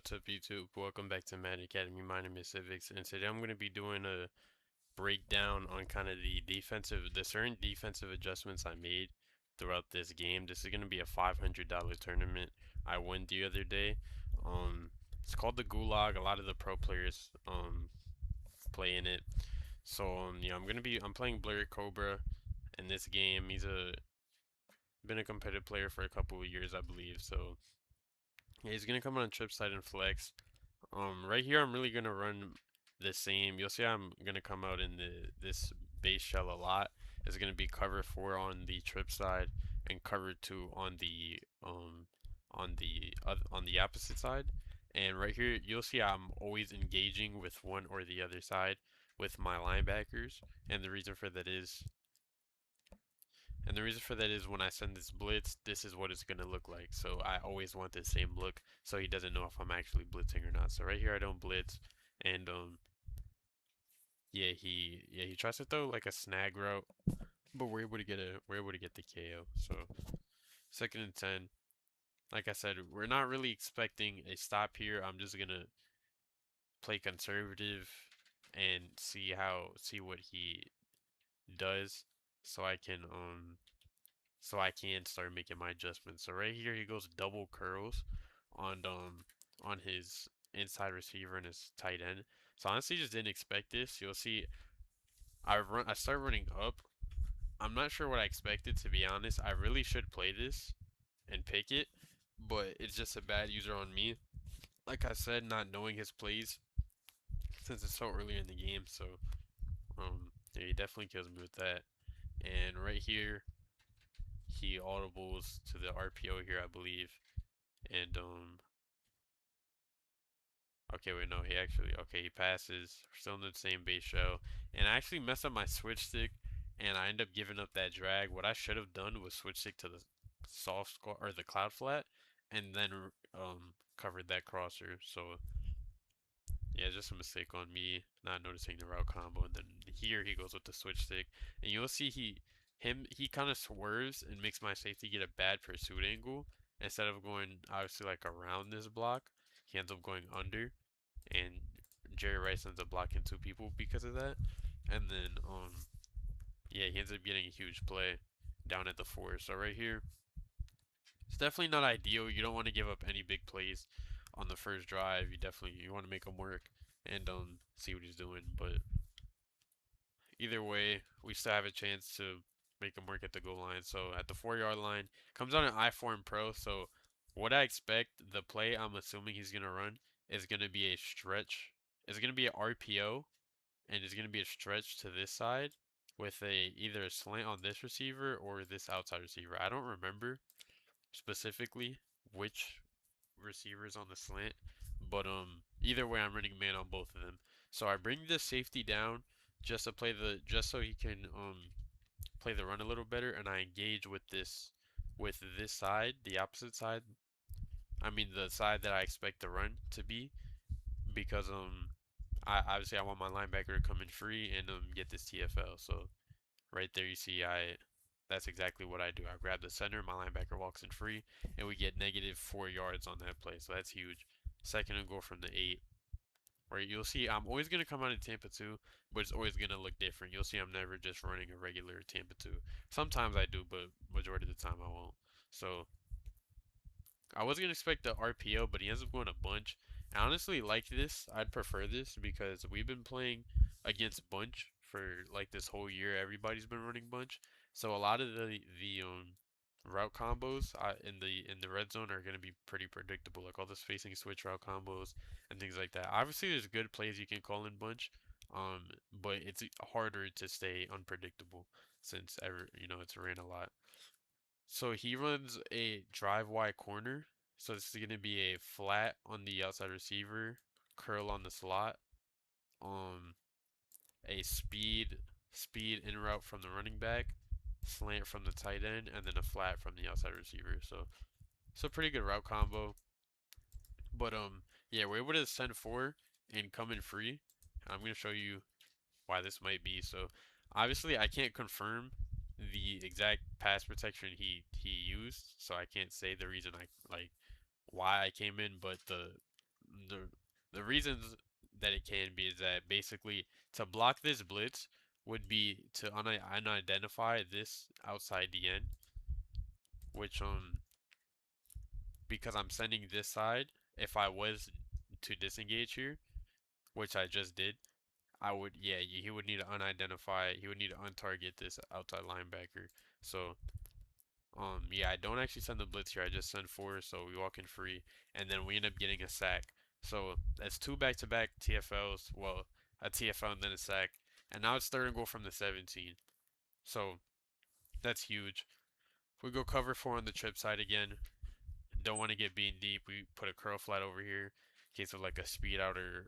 What's up, YouTube? Welcome back to Madden Academy. My name is Civics, and today I'm going to be doing a breakdown on kind of the certain defensive adjustments I made throughout this game. This is going to be a $500 tournament I won the other day. It's called the Gulag. A lot of the pro players play in it. So yeah, I'm playing Blair Cobra in this game. He's a been a competitive player for a couple of years, I believe. So yeah, he's gonna come on trip side and flex. Right here, I'm really gonna run the same. You'll see I'm gonna come out in this base shell a lot. It's gonna be cover four on the trip side and cover two on the opposite side. And right here, you'll see I'm always engaging with one or the other side with my linebackers. And the reason for that is and the reason for that is when I send this blitz, this is what it's going to look like. So I always want the same look so he doesn't know if I'm actually blitzing or not. So right here I don't blitz and he tries to throw like a snag route, but we're able to get the KO. So second and 10. Like I said, we're not really expecting a stop here. I'm just going to play conservative and see what he does so I can start making my adjustments. So right here he goes double curls on his inside receiver and his tight end. So honestly just didn't expect this. You'll see I start running up. I'm not sure what I expected, to be honest. I really should play this and pick it, but it's just a bad user on me. Like I said, not knowing his plays since it's so early in the game, so yeah, he definitely kills me with that. And right here he audibles to the RPO here, I believe. And okay, wait, no, he passes. We're still in the same base show. And I actually messed up my switch stick, and I end up giving up that drag. What I should have done was switch stick to the soft squat or the cloud flat, and then covered that crosser. So yeah, just a mistake on me not noticing the route combo. And then here he goes with the switch stick, and you'll see he kind of swerves and makes my safety get a bad pursuit angle instead of going obviously like around this block. He ends up going under, and Jerry Rice ends up blocking two people because of that. And then yeah, he ends up getting a huge play down at the four. So right here, it's definitely not ideal. You don't want to give up any big plays on the first drive. You want to make him work and see what he's doing. But either way, we still have a chance to make him work at the goal line. So at the 4 yard line, comes on an I form pro. So what I expect the play I'm assuming he's gonna run is gonna be a stretch. It's gonna be an RPO and it's gonna be a stretch to this side with a either a slant on this receiver or this outside receiver. I don't remember specifically which receiver is on the slant, but either way I'm running man on both of them. So I bring the safety down just so he can play the run a little better, and I engage with this side, the opposite side. I mean the side that I expect the run to be because I want my linebacker to come in free and get this TFL. So right there you see that's exactly what I do. I grab the center, my linebacker walks in free, and we get negative 4 yards on that play. So that's huge. Second and goal from the 8. Where you'll see I'm always gonna come out of Tampa 2, but it's always gonna look different. You'll see I'm never just running a regular Tampa 2. Sometimes I do, but majority of the time I won't. So I was gonna expect the RPO, but he ends up going a bunch. I honestly like this. I'd prefer this because we've been playing against bunch for like this whole year. Everybody's been running bunch, so a lot of the route combos in the red zone are gonna be pretty predictable. Like all the spacing switch route combos and things like that. Obviously, there's good plays you can call in bunch, but it's harder to stay unpredictable since it's ran a lot. So he runs a drive Y corner. So this is going to be a flat on the outside receiver, curl on the slot, um, a speed in route from the running back, slant from the tight end, and then a flat from the outside receiver. So pretty good route combo. But yeah, we're able to send four and come in free. I'm gonna show you why this might be. So obviously I can't confirm the exact pass protection he used, so I can't say the reason I like why I came in, but the the reasons that it can be is that basically to block this blitz would be to unidentify this outside the end, which because I'm sending this side, if I was to disengage here, which I just did, I would, yeah, he would need to unidentify, he would need to untarget this outside linebacker. So, yeah, I don't actually send the blitz here. I just send four, so we walk in free, and then we end up getting a sack. So that's two back-to-back TFLs. Well, a TFL and then a sack, and now it's third and goal from the 17. So that's huge. We go cover four on the trip side again. Don't want to get beaten deep. We put a curl flat over here in case of like a speed out or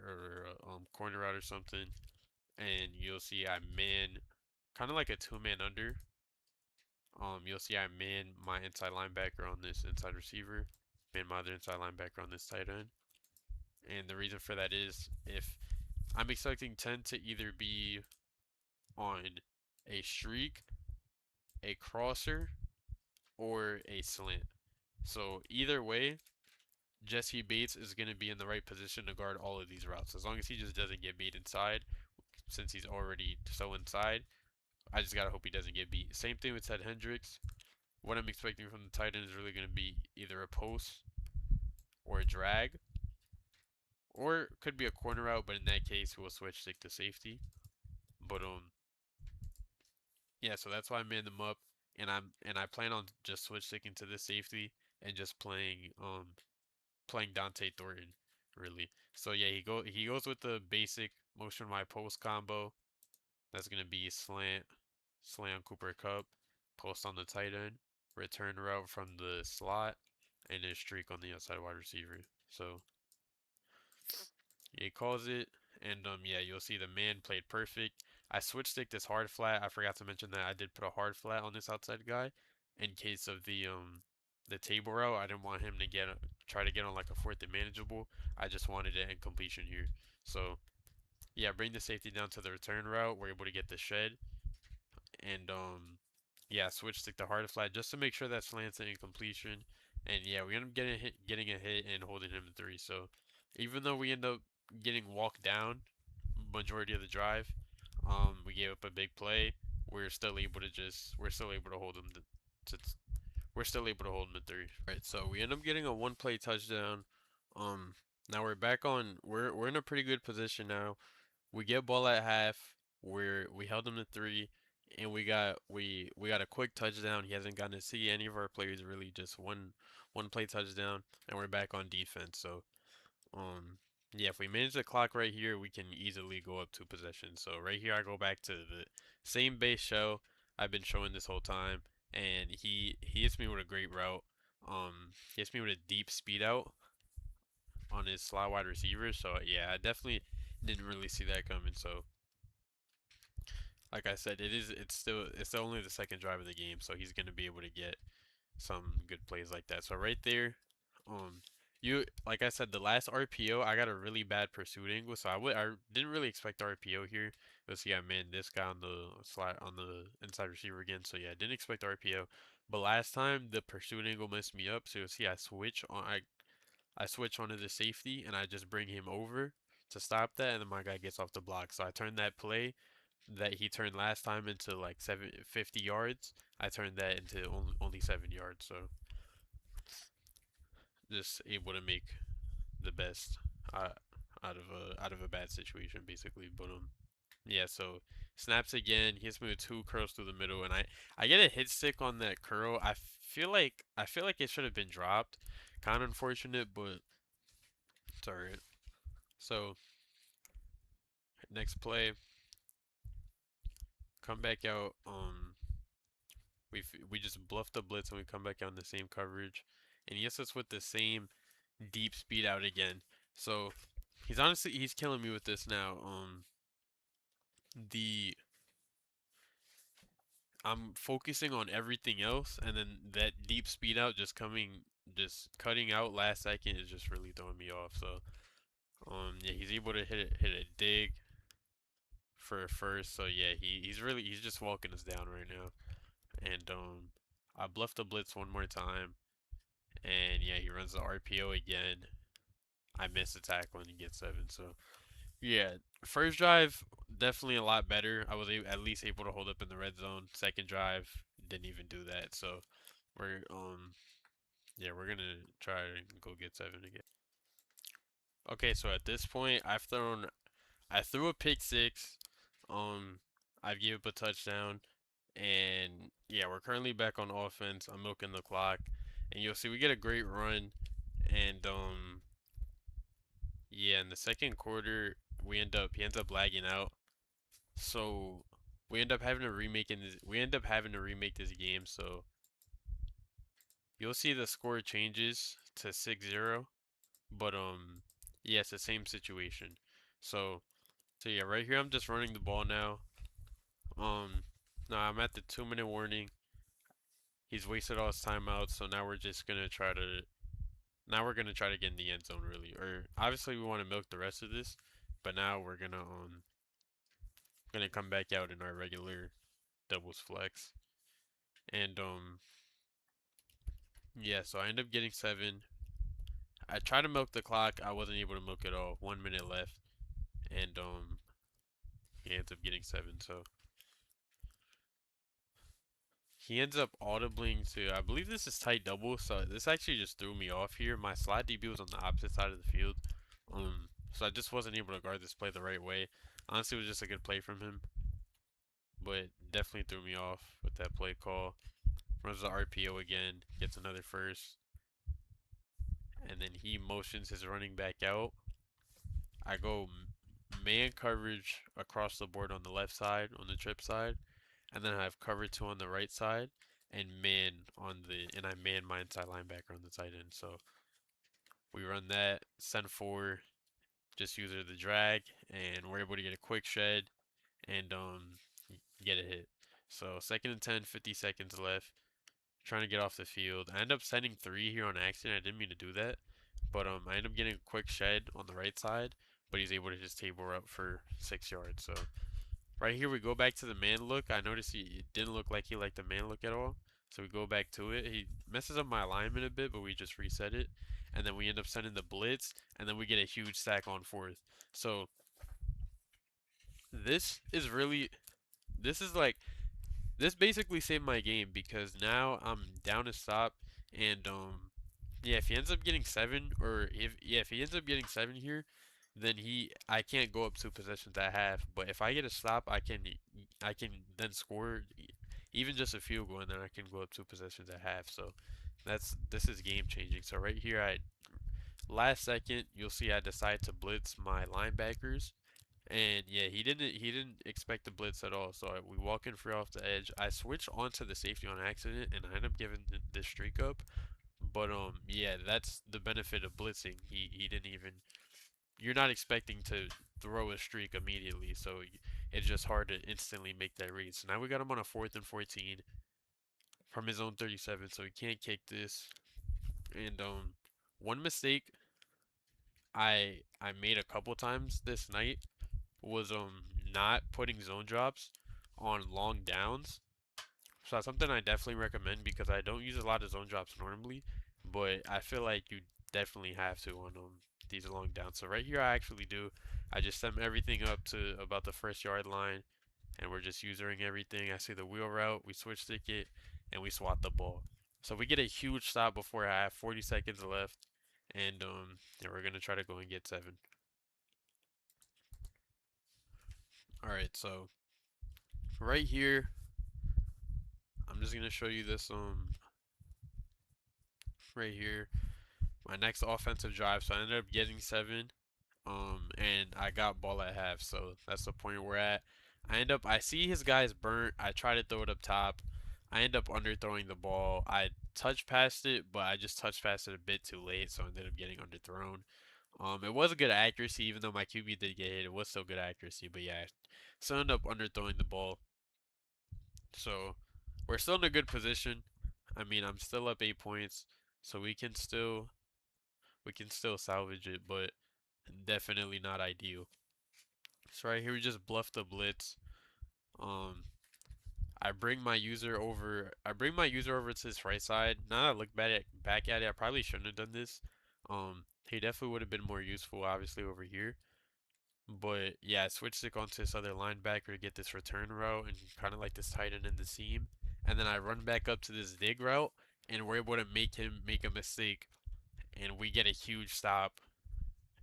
corner out or something. And you'll see I man, kind of like a two-man under. You'll see I man my inside linebacker on this inside receiver, man my other inside linebacker on this tight end. And the reason for that is if I'm expecting 10 to either be on a streak, a crosser, or a slant. So either way, Jesse Bates is going to be in the right position to guard all of these routes. As long as he just doesn't get beat inside, since he's already so inside, I just got to hope he doesn't get beat. Same thing with Ted Hendricks. What I'm expecting from the tight end is really going to be either a post or a drag, or it could be a corner route, but in that case, we'll switch stick to safety. But yeah, so that's why I manned them up, and I plan on just switch sticking to this safety and just playing Dante Thornton, really. So yeah, he goes with the basic motion my post combo. That's gonna be slant on Cooper Kupp, post on the tight end, return route from the slot, and a streak on the outside wide receiver. So he calls it, and yeah, you'll see the man played perfect. I switch stick this hard flat. I forgot to mention that I did put a hard flat on this outside guy in case of the table route. I didn't want him to try to get on like a fourth and manageable. I just wanted an incompletion here. So yeah, bring the safety down to the return route. We're able to get the shed, and yeah, switch stick the hard flat just to make sure that slants an incompletion. And yeah, we end up getting a hit and holding him to three. So even though we end up getting walked down majority of the drive, we gave up a big play. We're still able to hold him to we're still able to hold him to three. Right, so we end up getting a one play touchdown. Um, Now we're back on. We're in a pretty good position now. We get ball at half. We held him to three, and we got a quick touchdown. He hasn't gotten to see any of our players really. Just one play touchdown, and we're back on defense. So yeah, if we manage the clock right here, we can easily go up two possessions. So right here, I go back to the same base show I've been showing this whole time, and he hits me with a great route. He hits me with a deep speed out on his slot wide receiver. So yeah, I definitely didn't really see that coming. So like I said, it's only the second drive of the game, so he's gonna be able to get some good plays like that. So right there, um, you like I said, the last RPO I got a really bad pursuit angle, so I didn't really expect RPO here. But see, I man this guy on the slot on the inside receiver again, so yeah, I didn't expect RPO. But last time the pursuit angle messed me up, so you see I switch onto the safety and I just bring him over to stop that, and then my guy gets off the block. So I turned that play that he turned last time into like 750 yards. I turned that into only 7 yards. So just able to make the best uh, out of a bad situation basically. But yeah. So snaps again. He hits me with two curls through the middle, and I get a hit stick on that curl. I feel like it should have been dropped. Kind of unfortunate, but it's alright. So next play, come back out. We just bluff the blitz and we come back out in the same coverage, and he hits us with the same deep speed out again. So he's killing me with this now. The I'm focusing on everything else, and then that deep speed out just cutting out last second is just really throwing me off. So yeah, he's able to hit a dig for a first. So yeah, he's just walking us down right now. And I bluffed the blitz one more time, and yeah, he runs the RPO again. I miss a tackle and he gets 7. So yeah, first drive definitely a lot better. I was at least able to hold up in the red zone. Second drive didn't even do that. So we're yeah, we're gonna try and go get 7 again. Okay, so at this point I threw a pick six. Um, I gave up a touchdown, and yeah, we're currently back on offense. I'm milking the clock, and you'll see we get a great run, and yeah, in the second quarter he ends up lagging out, so we end up having to remake this game. So you'll see the score changes to 6-0, but yeah, it's the same situation. So so yeah, right here I'm just running the ball now. Um, no, I'm at the 2 minute warning. He's wasted all his timeouts, so now we're gonna try to get in the end zone really. Or obviously we want to milk the rest of this, but now we're gonna come back out in our regular doubles flex. And yeah, so I end up getting 7. I tried to milk the clock, I wasn't able to milk it all. 1 minute left, and he ends up getting 7. So he ends up audibling to, I believe this is tight double, so this actually just threw me off here. My slot DB was on the opposite side of the field, so I just wasn't able to guard this play the right way. Honestly, it was just a good play from him, but definitely threw me off with that play call. Runs the RPO again, gets another first, and then he motions his running back out. I go man coverage across the board on the left side, on the trip side, and then I have cover 2 on the right side, and I man my inside linebacker on the tight end. So we run that, send 4, just use the drag, and we're able to get a quick shed and get a hit. So second and 10, 50 seconds left. Trying to get off the field. I end up sending 3 here on accident. I didn't mean to do that, but I end up getting a quick shed on the right side, but he's able to just table up for 6 yards. So right here, we go back to the man look. I noticed it didn't look like he liked the man look at all. So we go back to it. He messes up my alignment a bit, but we just reset it. And then we end up sending the blitz, and then we get a huge sack on fourth. So this is really, this is like, this basically saved my game because now I'm down to stop, and yeah, if he ends up getting 7, or if he ends up getting 7 here, then I can't go up 2 possessions at half. But if I get a stop, I can then score even just a field goal, and then I can go up 2 possessions at half. So this is game changing. So right here, I last second you'll see I decide to blitz my linebackers, and yeah, he didn't expect the blitz at all. So we walk in free off the edge. I switch onto the safety on accident, and I end up giving the streak up. But yeah, that's the benefit of blitzing. He didn't even. You're not expecting to throw a streak immediately, so it's just hard to instantly make that read. So now we got him on a fourth and 14 from his own 37, so he can't kick this. And one mistake I made a couple times this night was not putting zone drops on long downs. So that's something I definitely recommend because I don't use a lot of zone drops normally, but I feel like you definitely have to on these long downs. So right here I actually do. I just set everything up to about the first yard line, and we're just usering everything. I see the wheel route, we switch stick it, and we swat the ball. So we get a huge stop before I have 40 seconds left, and yeah, we're gonna try to go and get 7. All right, so right here, I'm just gonna show you this right here. My next offensive drive, so I ended up getting 7. And I got ball at half, so that's the point we're at. I see his guys burnt. I try to throw it up top. I end up underthrowing the ball. I touch past it, but I just touch past it a bit too late, so I ended up getting underthrown. It was a good accuracy, even though my QB did get hit. It was still good accuracy, but yeah, still ended up underthrowing the ball. So we're still in a good position. I mean, I'm still up 8 points, so we can still salvage it, but definitely not ideal. So right here we just bluff the blitz. Um, I bring my user over to his right side. Now that I look back at it, I probably shouldn't have done this. He definitely would have been more useful, obviously, over here. But yeah, I switched it onto this other linebacker to get this return route and kind of like this tight end in the seam. And then I run back up to this dig route, and we're able to make him make a mistake, and we get a huge stop,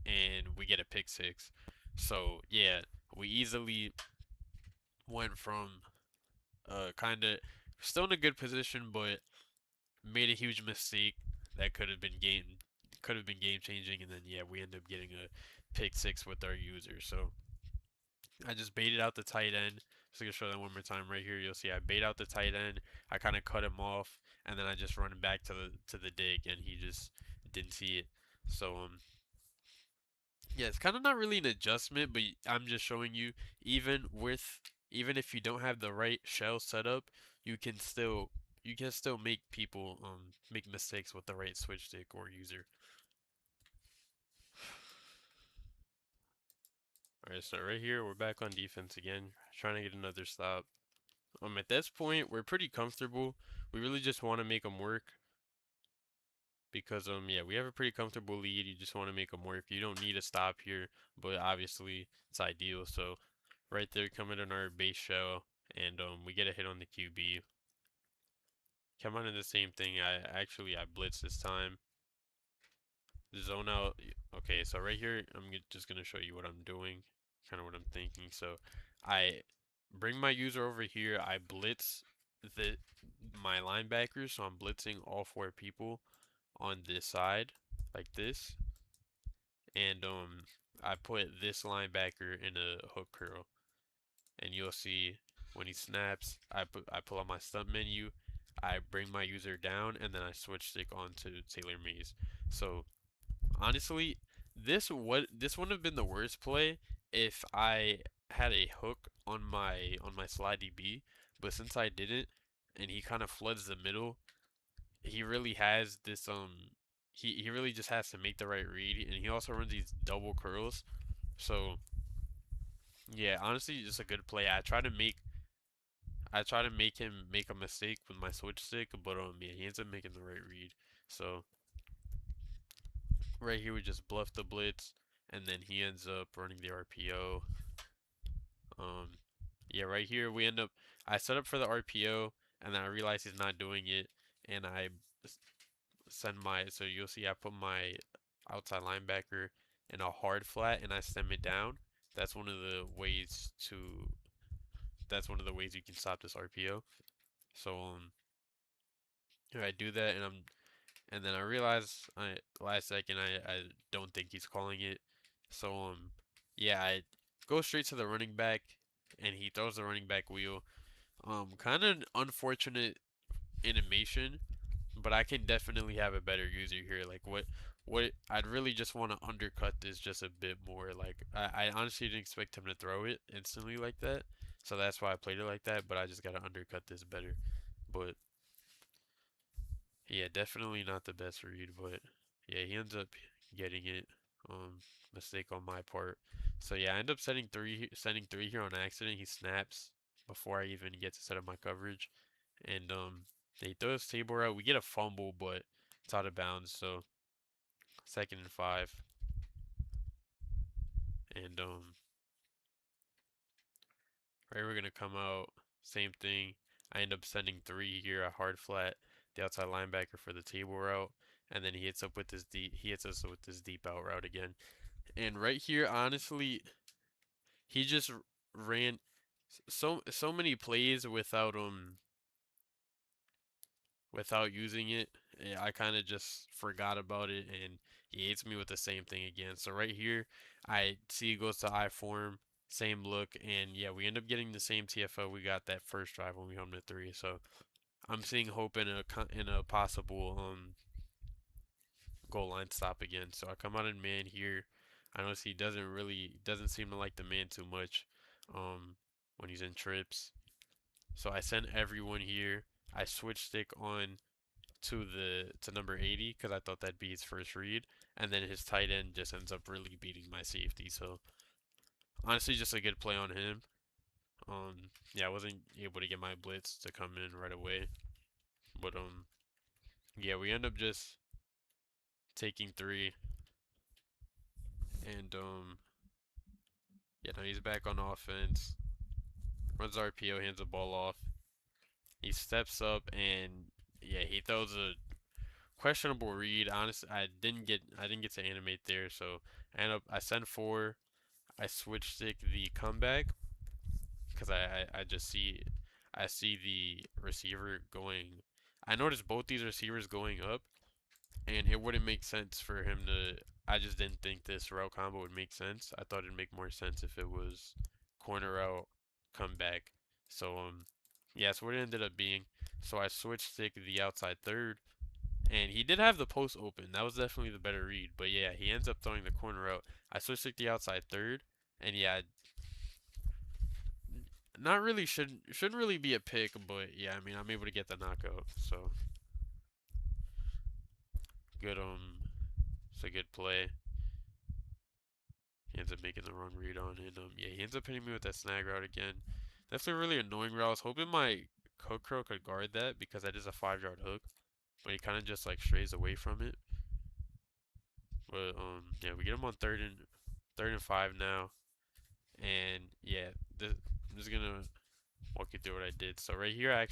and we get a pick six. So yeah, we easily went from kind of still in a good position, but made a huge mistake that could have been game changing, and then yeah, we end up getting a pick six with our user. So I just baited out the tight end. Just gonna show that one more time right here. You'll see I bait out the tight end. I kind of cut him off, and then I just run him back to the dig, and he just didn't see it. So yeah, it's kind of not really an adjustment, but I'm just showing you even with even if you don't have the right shell set up, you can still you can still make people make mistakes with the right switch stick or user. All right, so right here we're back on defense again, trying to get another stop. At this point we're pretty comfortable. We really just want to make them work because yeah, we have a pretty comfortable lead. You just want to make them work. You don't need a stop here, but obviously it's ideal. So right there coming in our base shell, and we get a hit on the QB. Come on in the same thing. I blitz this time. Zone out. Okay, so right here I'm just gonna show you what I'm doing, kind of what I'm thinking. So I bring my user over here. I blitz the my linebackers, so I'm blitzing all four people on this side like this, and I put this linebacker in a hook curl, and you'll see when he snaps, I pull out my stump menu, I bring my user down, and then I switch stick onto Taylor Mays. So honestly, this wouldn't have been the worst play if I had a hook on my slide DB, but since I didn't, and he kind of floods the middle, he really has this he really just has to make the right read, and he also runs these double curls. So yeah, honestly, just a good play. I try to make him make a mistake with my switch stick, but yeah, he ends up making the right read. So right here we just bluff the blitz, and then he ends up running the RPO. Um, yeah, right here we end up. I set up for the RPO, and then I realize he's not doing it, and I send my. So you'll see I put my outside linebacker in a hard flat, and I stem it down. That's one of the ways to. That's one of the ways you can stop this RPO. So I do that, and then I realize last second I don't think he's calling it. So yeah, I go straight to the running back, and he throws the running back wheel. Kind of unfortunate animation, but I can definitely have a better user here. Like what I'd really just want to undercut this just a bit more. Like I honestly didn't expect him to throw it instantly like that. So that's why I played it like that, but I just gotta undercut this better. But yeah, definitely not the best read, but yeah, he ends up getting it. Um, Mistake on my part. So yeah, I end up sending three here on accident. He snaps before I even get to set up my coverage, and they throw his table out. We get a fumble, but it's out of bounds. So 2nd and 5, and right we're gonna come out. Same thing. I end up sending three here, a hard flat, the outside linebacker for the table route, and then he hits us with this deep out route again. And right here, honestly, he just ran so many plays without using it. I kind of just forgot about it, and he hits me with the same thing again. So right here, I see he goes to I form, same look, and yeah, we end up getting the same TFO we got that first drive when we homed to three. So I'm seeing hope in a possible goal line stop again. So I come out in man here. I notice he doesn't seem to like the man too much um when he's in trips. So I send everyone here. I switch stick on to number 80 because I thought that'd be his first read, and then his tight end just ends up really beating my safety. So honestly, just a good play on him. Yeah, I wasn't able to get my blitz to come in right away, but yeah, we end up just taking three, and yeah, now he's back on offense. Runs RPO, hands the ball off. He steps up and yeah, he throws a questionable read. Honestly, I didn't get to animate there, so I send four. I switch stick the comeback because I just see the receiver going. I noticed both these receivers going up, and it wouldn't make sense for him to. I just didn't think this route combo would make sense. I thought it'd make more sense if it was corner route comeback. So yeah, that's what it ended up being. So I switched stick the outside third, and he did have the post open. That was definitely the better read. But yeah, he ends up throwing the corner route. I switched stick the outside third, and yeah, not really shouldn't really be a pick, but yeah, I mean I'm able to get the knockout. So good it's a good play. He ends up making the wrong read on it. Yeah, he ends up hitting me with that snag route again. That's a really annoying route. I was hoping my hook crow could guard that because that is a 5 yard hook, but he kind of just like strays away from it. But yeah, we get him on third and 5 now, and yeah, I'm just gonna walk you through what I did. So right here, I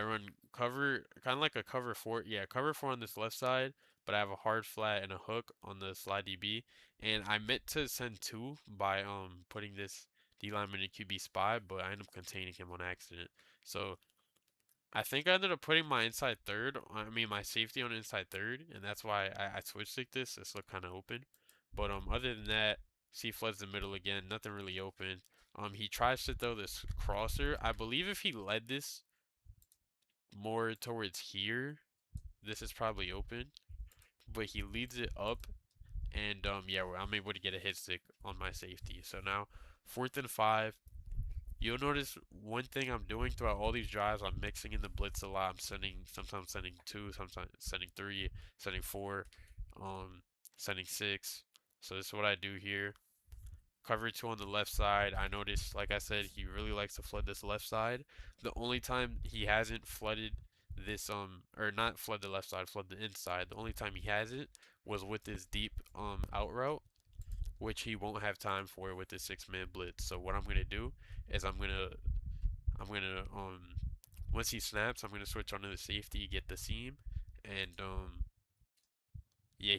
run cover, kind of like a cover four. Yeah, cover four on this left side, but I have a hard flat and a hook on the slide DB. And I meant to send two by putting this D lineman in QB spy, but I ended up containing him on accident. So I think I ended up putting my inside third. I mean my safety on inside third, and that's why I switched like this. This looked kind of open, but other than that, C floods the middle again. Nothing really open. He tries to throw this crosser. I believe if he led this more towards here, this is probably open, but he leads it up, and yeah, I'm able to get a hit stick on my safety. So now 4th and 5. You'll notice one thing I'm doing throughout all these drives, I'm mixing in the blitz a lot. Sometimes sending two, sometimes sending three, sending four, um, sending six. So this is what I do here. Cover two on the left side. I noticed, like I said, he really likes to flood this left side. The only time he hasn't flooded this or not flood the left side, flood the inside. The only time he hasn't was with this deep out route, which he won't have time for with this 6-man blitz. So what I'm gonna do is I'm gonna once he snaps, I'm gonna switch onto the safety, get the seam, and yeah,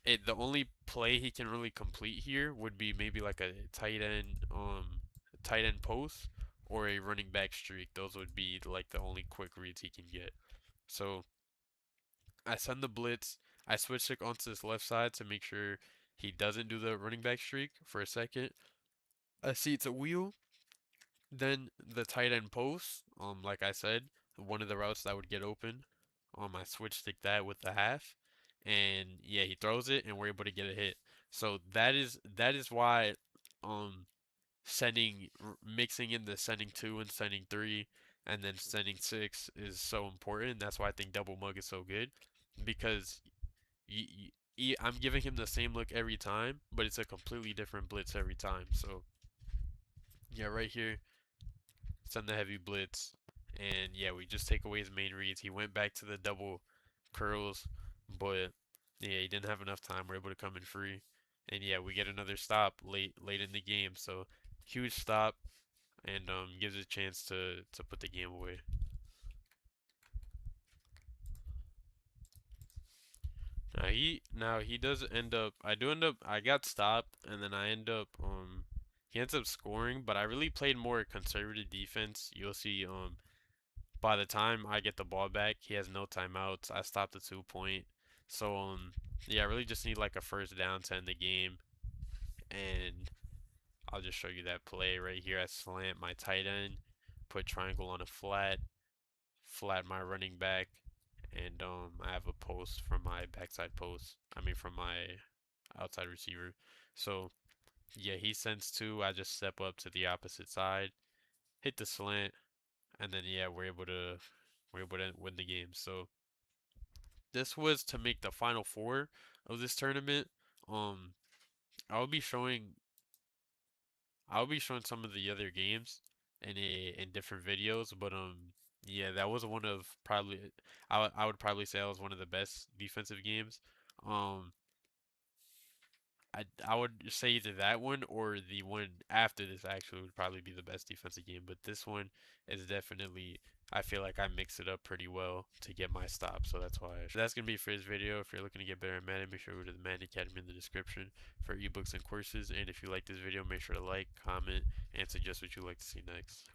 the only play he can really complete here would be maybe like a tight end post or a running back streak. Those would be like the only quick reads he can get. So I send the blitz. I switch it onto this left side to make sure he doesn't do the running back streak for a second. I see it's a wheel. Then the tight end post. Like I said, one of the routes that would get open. I switch stick that with the half, and yeah, he throws it, and we're able to get a hit. So that is why, um, mixing in the sending two and sending three, and then sending six is so important. That's why I think double mug is so good, because I'm giving him the same look every time, but it's a completely different blitz every time. So yeah, right here, send the heavy blitz, and yeah, we just take away his main reads. He went back to the double curls, but yeah, he didn't have enough time. We're able to come in free, and yeah, we get another stop late in the game. So huge stop, and gives us a chance to put the game away. Now he does end up. I got stopped, and then he ends up scoring, but I really played more conservative defense. You'll see by the time I get the ball back, he has no timeouts. I stopped the 2 point. So yeah, I really just need like a first down to end the game, and I'll just show you that play right here. I slant my tight end, put triangle on a flat my running back, and I have a post from my backside post. I mean from my outside receiver. So yeah, he sends two. I just step up to the opposite side, hit the slant, and then yeah, we're able to win the game. So this was to make the final four of this tournament. Um, I'll be showing I'll be showing some of the other games in different videos, but Yeah, that was one of probably I would probably say that was one of the best defensive games. Um, I would say either that one or the one after this actually would probably be the best defensive game. But this one is definitely, I feel like I mix it up pretty well to get my stop. So that's why. That's gonna be for this video. If you're looking to get better at Madden, make sure to go to the Madden Academy in the description for ebooks and courses. And if you like this video, make sure to like, comment, and suggest what you'd like to see next.